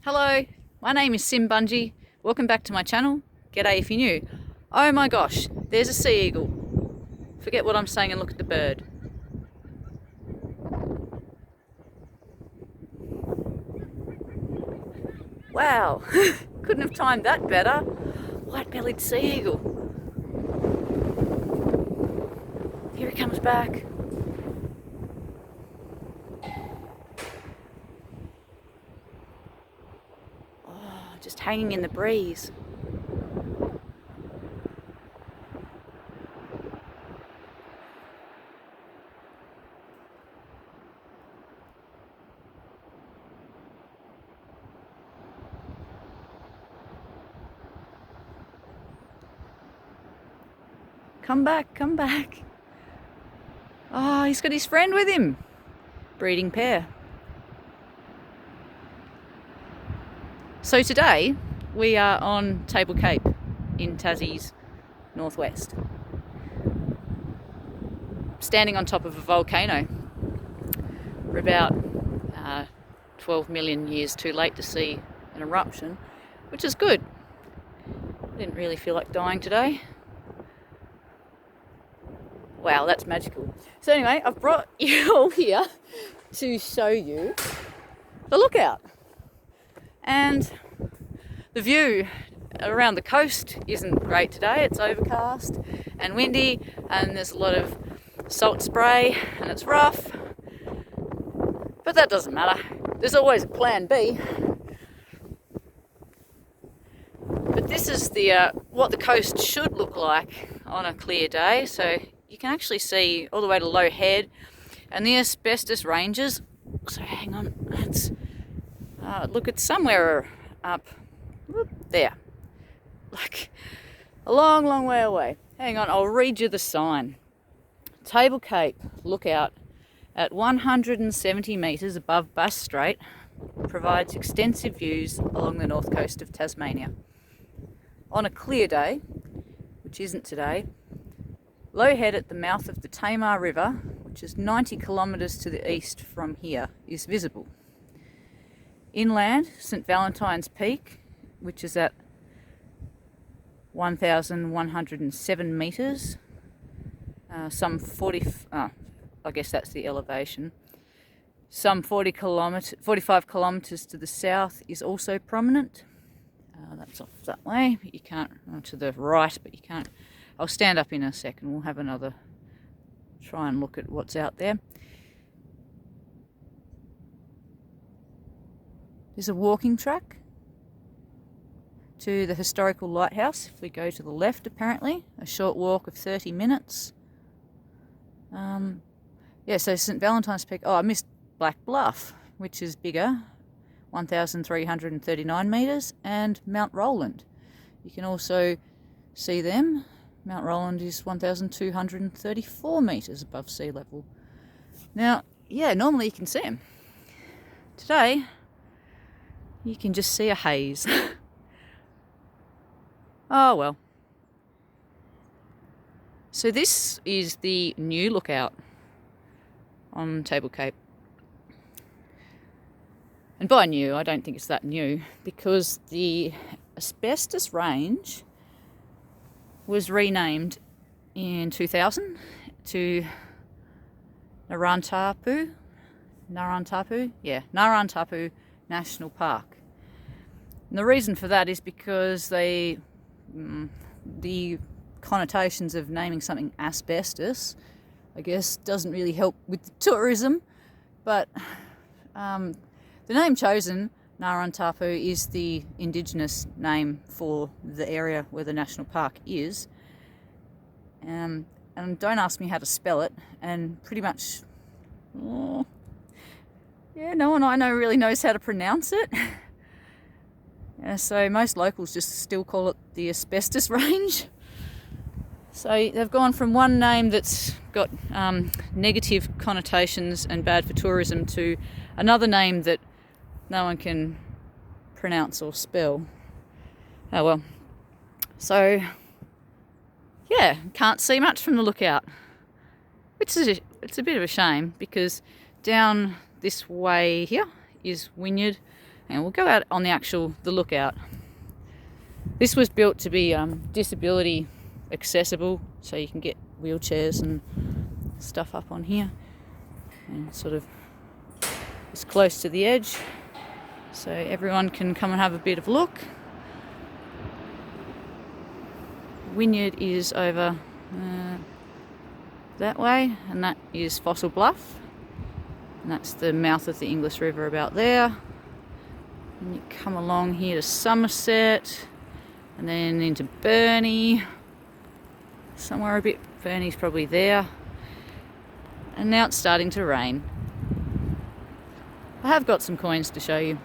Hello, my name is Sim Bungie. Welcome back to my channel. G'day if you're new. Oh my gosh, there's a sea eagle. Forget what I'm saying and look at the bird. Wow, couldn't have timed that better. White-bellied sea eagle. Here he comes back. Just hanging in the breeze. Come back, come back. Oh, he's got his friend with him. Breeding pair. So today we are on Table Cape in Tassie's northwest. Standing on top of a volcano. We're about 12 million years too late to see an eruption, which is good. I didn't really feel like dying today. Wow, that's magical. So anyway, I've brought you all here to show you the lookout. And the view around the coast isn't great today. It's overcast and windy and there's a lot of salt spray and it's rough. But that doesn't matter. There's always a plan B. But this is the what the coast should look like on a clear day. So you can actually see all the way to Low Head and the asbestos ranges. So hang on, it's look, it's somewhere up there, like a long, long way away. Hang on, I'll read you the sign. Table Cape lookout at 170 metres above Bass Strait provides extensive views along the north coast of Tasmania. On a clear day, which isn't today, Low Head at the mouth of the Tamar River, which is 90 kilometres to the east from here, is visible. Inland, St Valentine's Peak, which is at 1,107 metres, some 40, I guess that's the elevation, some 45 kilometres to the south is also prominent. That's off that way, but you can't, to the right, but you can't. I'll stand up in a second, we'll have another try and look at what's out there. There's a walking track to the historical lighthouse. If we go to the left, apparently, a short walk of 30 minutes. Yeah, so St Valentine's Peak. Oh, I missed Black Bluff, which is bigger, 1,339 metres, and Mount Roland. You can also see them. Mount Roland is 1,234 metres above sea level. Now, yeah, normally you can see them. Today, you can just see a haze. Oh well. So this is the new lookout on Table Cape. And by new, I don't think it's that new, because the asbestos range was renamed in 2000 to Narantapu National Park. And the reason for that is because the connotations of naming something asbestos, I guess, doesn't really help with the tourism, but the name chosen, Narantapu, is the indigenous name for the area where the national park is. And don't ask me how to spell it, and pretty much, yeah, no one I know really knows how to pronounce it. So most locals just still call it the asbestos range. So they've gone from one name that's got negative connotations and bad for tourism to another name that no one can pronounce or spell. Oh well. So yeah, can't see much from the lookout, which is it's a bit of a shame, because down this way here is Wynyard And we'll go out on the lookout. This was built to be disability accessible, so you can get wheelchairs and stuff up on here, and sort of as close to the edge so everyone can come and have a bit of a look. Wynyard is over that way, and that is Fossil Bluff, and that's the mouth of the Inglis River about there. And you come along here to Somerset, and then into Burnie, somewhere a bit. Burnie's probably there. And now it's starting to rain. I have got some coins to show you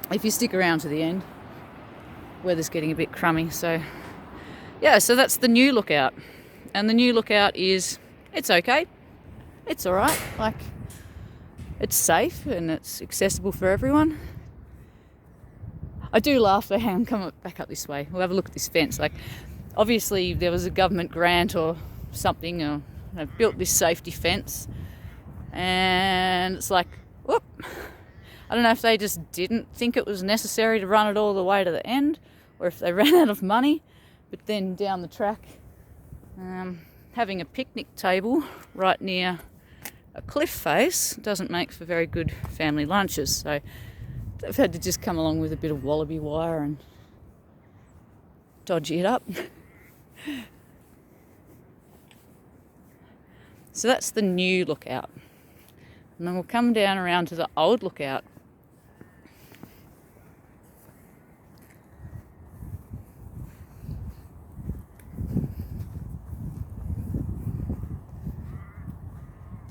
if you stick around to the end. Weather's getting a bit crummy, so yeah, so that's the new lookout. And the new lookout is, it's okay. It's alright. Like, it's safe and it's accessible for everyone. I do laugh though. Hang on, come back up this way. We'll have a look at this fence. Like, obviously there was a government grant or something, or they've built this safety fence, and it's like, whoop. I don't know if they just didn't think it was necessary to run it all the way to the end, or if they ran out of money. But then down the track, having a picnic table right near a cliff face doesn't make for very good family lunches. So they've had to just come along with a bit of wallaby wire and dodgy it up. So that's the new lookout. And then we'll come down around to the old lookout.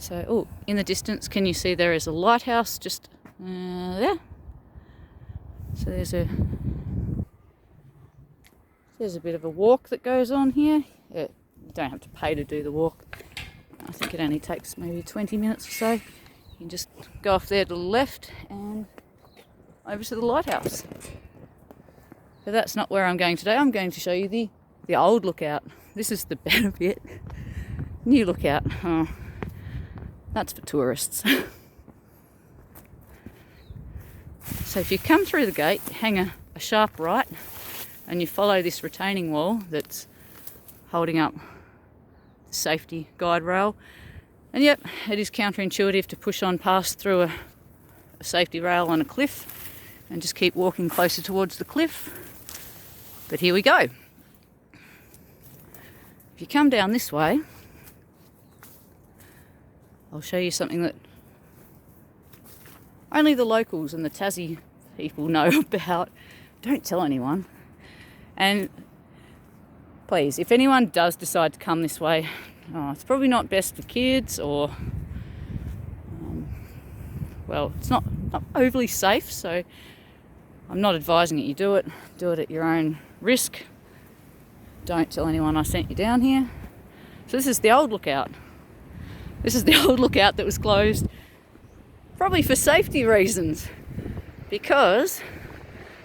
So, oh, in the distance, can you see there is a lighthouse just there? So there's a bit of a walk that goes on here. You don't have to pay to do the walk. I think it only takes maybe 20 minutes or so. You can just go off there to the left and over to the lighthouse. But that's not where I'm going today. I'm going to show you the old lookout. This is the better bit. New lookout. Oh, that's for tourists. So if you come through the gate, hang a sharp right, and you follow this retaining wall that's holding up the safety guide rail. And yep, it is counterintuitive to push on past through a safety rail on a cliff and just keep walking closer towards the cliff. But here we go. If you come down this way, I'll show you something that only the locals and the Tassie people know about. Don't tell anyone. And please, if anyone does decide to come this way, it's probably not best for kids, or well, it's not overly safe, so I'm not advising that you do it. Do it at your own risk. Don't tell anyone I sent you down here. So this is the old lookout. This is the old lookout that was closed, probably for safety reasons, because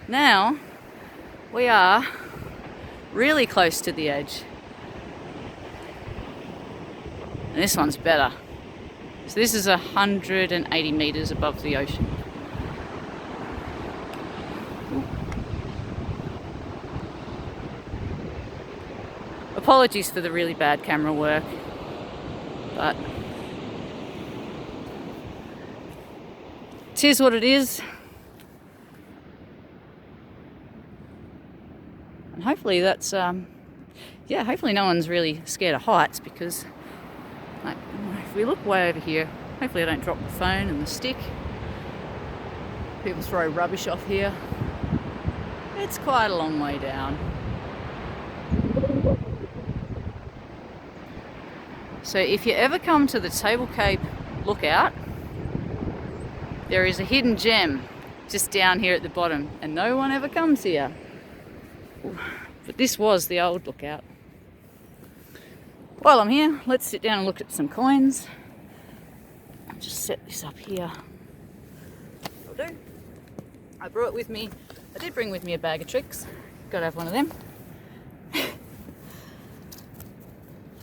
now we are really close to the edge. And this one's better. So this is 180 metres above the ocean. Apologies for the really bad camera work, but it is what it is. And hopefully that's, hopefully no one's really scared of heights, because like, if we look way over here, hopefully I don't drop the phone and the stick. People throw rubbish off here. It's quite a long way down. So if you ever come to the Table Cape lookout, there is a hidden gem just down here at the bottom, and no one ever comes here. But this was the old lookout. While I'm here, let's sit down and look at some coins. I'll just set this up here. I'll do. I brought with me, I did bring with me a bag of tricks. Gotta have one of them.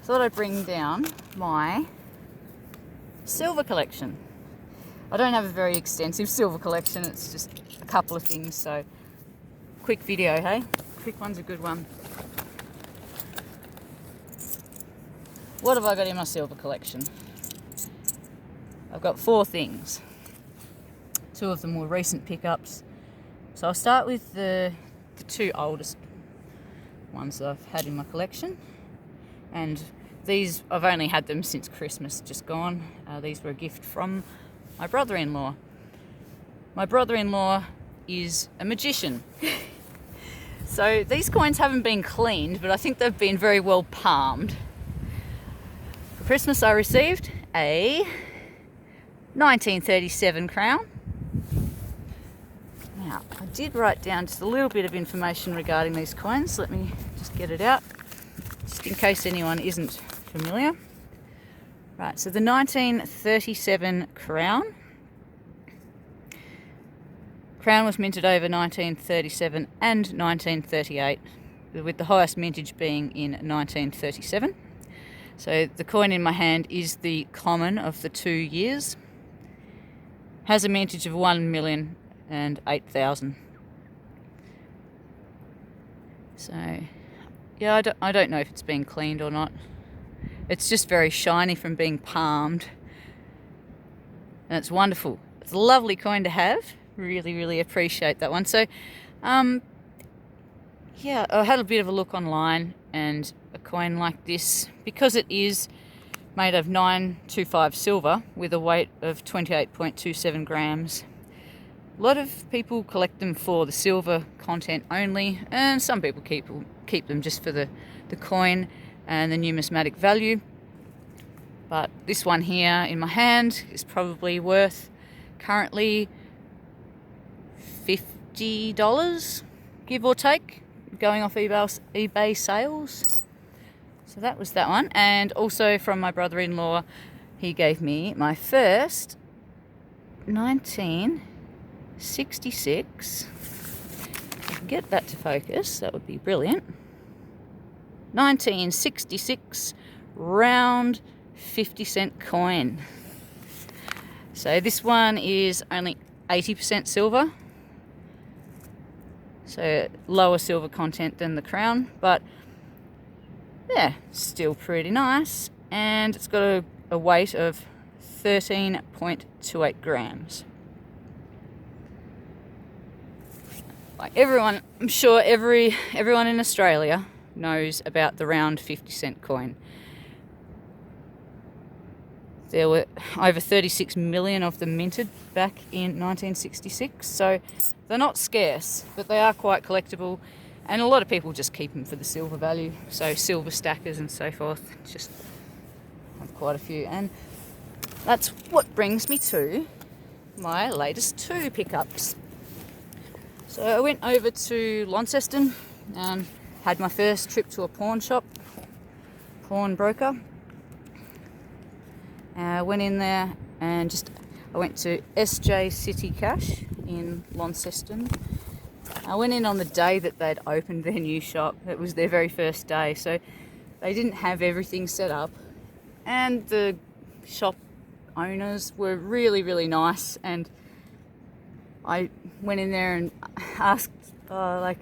Thought I'd bring down my silver collection. I don't have a very extensive silver collection, it's just a couple of things, so quick video, hey? Quick one's a good one. What have I got in my silver collection? I've got 4 things. 2 of them were recent pickups. So I'll start with the 2 oldest ones that I've had in my collection. And these, I've only had them since Christmas just gone. These were a gift from my brother-in-law. My brother-in-law is a magician. So these coins haven't been cleaned, but I think they've been very well palmed. For Christmas I received a 1937 crown. Now, I did write down just a little bit of information regarding these coins. Let me just get it out, just in case anyone isn't familiar. Right, so the 1937 crown. Crown was minted over 1937 and 1938, with the highest mintage being in 1937. So the coin in my hand is the common of the 2 years. Has a mintage of 1,008,000. So, yeah, I don't know if it's been cleaned or not. It's just very shiny from being palmed. And it's wonderful. It's a lovely coin to have. Really, really appreciate that one. So, yeah, I had a bit of a look online, and a coin like this, because it is made of 925 silver with a weight of 28.27 grams. A lot of people collect them for the silver content only, and some people keep them just for the coin and the numismatic value. But this one here in my hand is probably worth currently $50, give or take, going off eBay sales. So that was that one. And also from my brother-in-law, he gave me my first 1966, if I can get that to focus, that would be brilliant, 1966 round 50-cent coin. So this one is only 80% silver, so lower silver content than the crown, but yeah, still pretty nice. And it's got a weight of 13.28 grams. Like everyone, I'm sure everyone in Australia knows about the round 50-cent coin. There were over 36 million of them minted back in 1966, so they're not scarce, but they are quite collectible, and a lot of people just keep them for the silver value, so silver stackers and so forth. Just have quite a few, and that's what brings me to my latest 2 pickups. So I went over to Launceston and had my first trip to a pawnbroker. Went in there and I went to SJ City Cash in Launceston. I went in on the day that they'd opened their new shop. It was their very first day, so they didn't have everything set up. And the shop owners were really, really nice. And I went in there and asked, I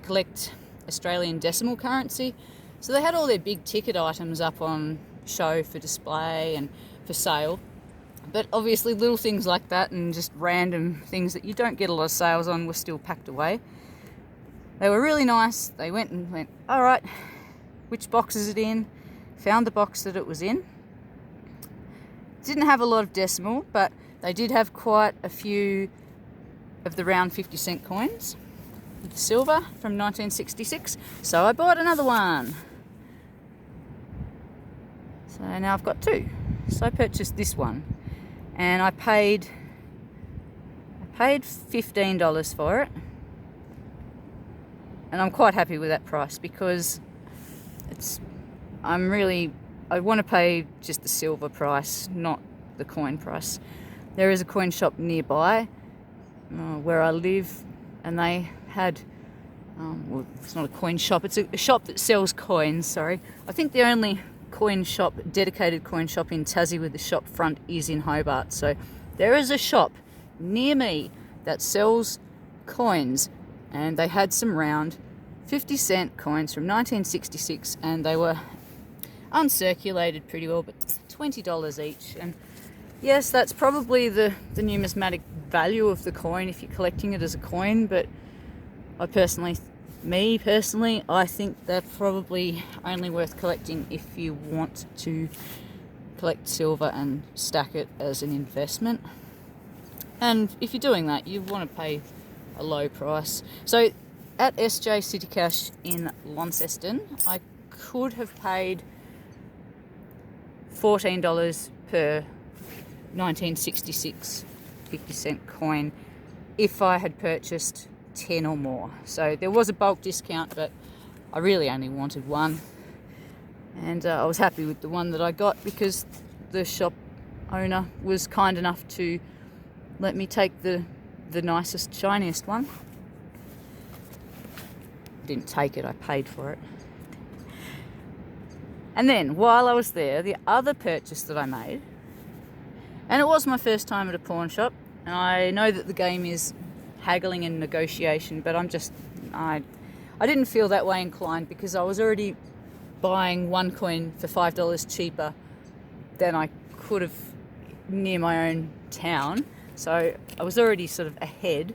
collect Australian decimal currency. So they had all their big ticket items up on show for display and for sale. But obviously little things like that and just random things that you don't get a lot of sales on were still packed away. They were really nice. They went, all right, which box is it in? Found the box that it was in. Didn't have a lot of decimal, but they did have quite a few of the round 50-cent coins with silver from 1966. So I bought another one. So now I've got 2. So I purchased this one, and I paid $15 for it, and I'm quite happy with that price because I want to pay just the silver price, not the coin price. There is a coin shop nearby where I live, and they had well, it's not a coin shop, it's a shop that sells coins, sorry. I think the only dedicated coin shop in Tassie with the shop front is in Hobart. So there is a shop near me that sells coins, and they had some round 50-cent coins from 1966, and they were uncirculated pretty well, but $20 each. And yes, that's probably the numismatic value of the coin if you're collecting it as a coin, but I personally, I think they're probably only worth collecting if you want to collect silver and stack it as an investment. And if you're doing that, you want to pay a low price. So at SJ City Cash in Launceston, I could have paid $14 per 1966 50-cent coin if I had purchased 10 or more. So there was a bulk discount, but I really only wanted one, and I was happy with the one that I got because the shop owner was kind enough to let me take the nicest, shiniest one. Didn't take it, I paid for it. And then while I was there, the other purchase that I made, and it was my first time at a pawn shop, and I know that the game is haggling and negotiation, but I didn't feel that way inclined because I was already buying one coin for $5 cheaper than I could have near my own town. So I was already sort of ahead.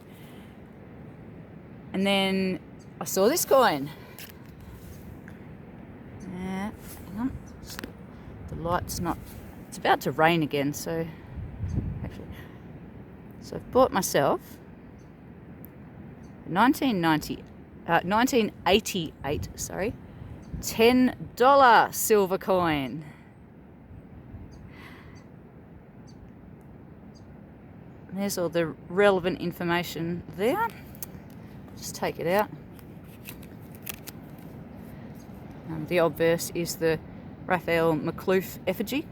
And then I saw this coin. Hang on. The light's not... It's about to rain again, so... So I've bought myself 1988, $10 silver coin. There's all the relevant information there. Just take it out. The obverse is the Raphael McCloof effigy.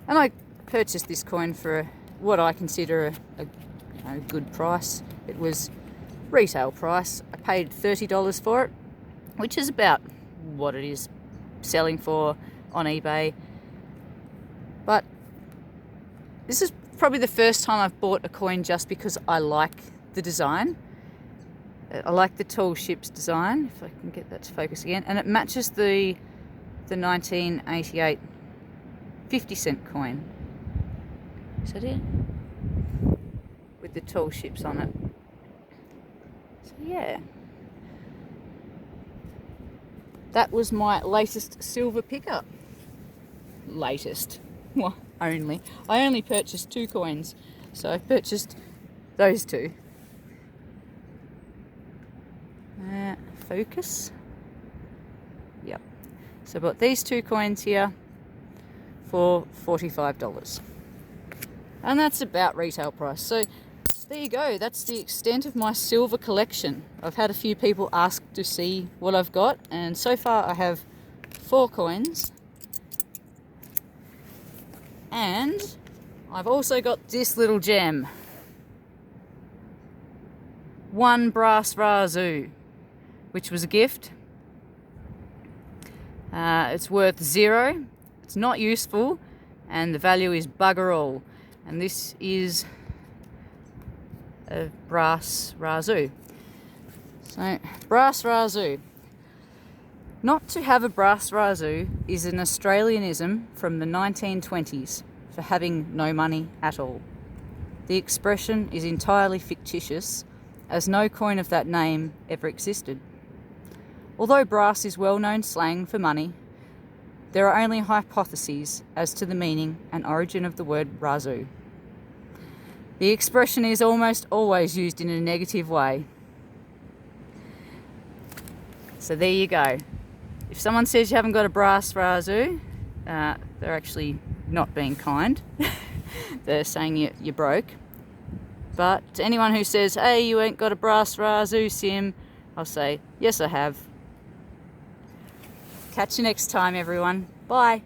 And I purchased this coin for what I consider a good price. It was retail price. I paid $30 for it, which is about what it is selling for on eBay. But this is probably the first time I've bought a coin just because I like the design. I like the tall ship's design, if I can get that to focus again, and it matches the 1988 50-cent coin. Is that it? With the tall ships on it. So yeah. That was my latest silver pickup. Latest. Well, I only purchased 2 coins, so I purchased those 2. Focus. Yep. So I bought these 2 coins here for $45. And that's about retail price. So there you go. That's the extent of my silver collection. I've had a few people ask to see what I've got, and so far I have 4 coins. And I've also got this little gem. 1 brass razoo, which was a gift. It's worth 0. It's not useful, and the value is bugger all. And this is a brass razoo. So, brass razoo. Not to have a brass razoo is an Australianism from the 1920s for having no money at all. The expression is entirely fictitious, as no coin of that name ever existed. Although brass is well-known slang for money, there are only hypotheses as to the meaning and origin of the word razoo. The expression is almost always used in a negative way. So there you go. If someone says you haven't got a brass razoo, they're actually not being kind. They're saying you're broke. But to anyone who says, hey, you ain't got a brass razoo, Sim, I'll say, yes, I have. Catch you next time, everyone. Bye.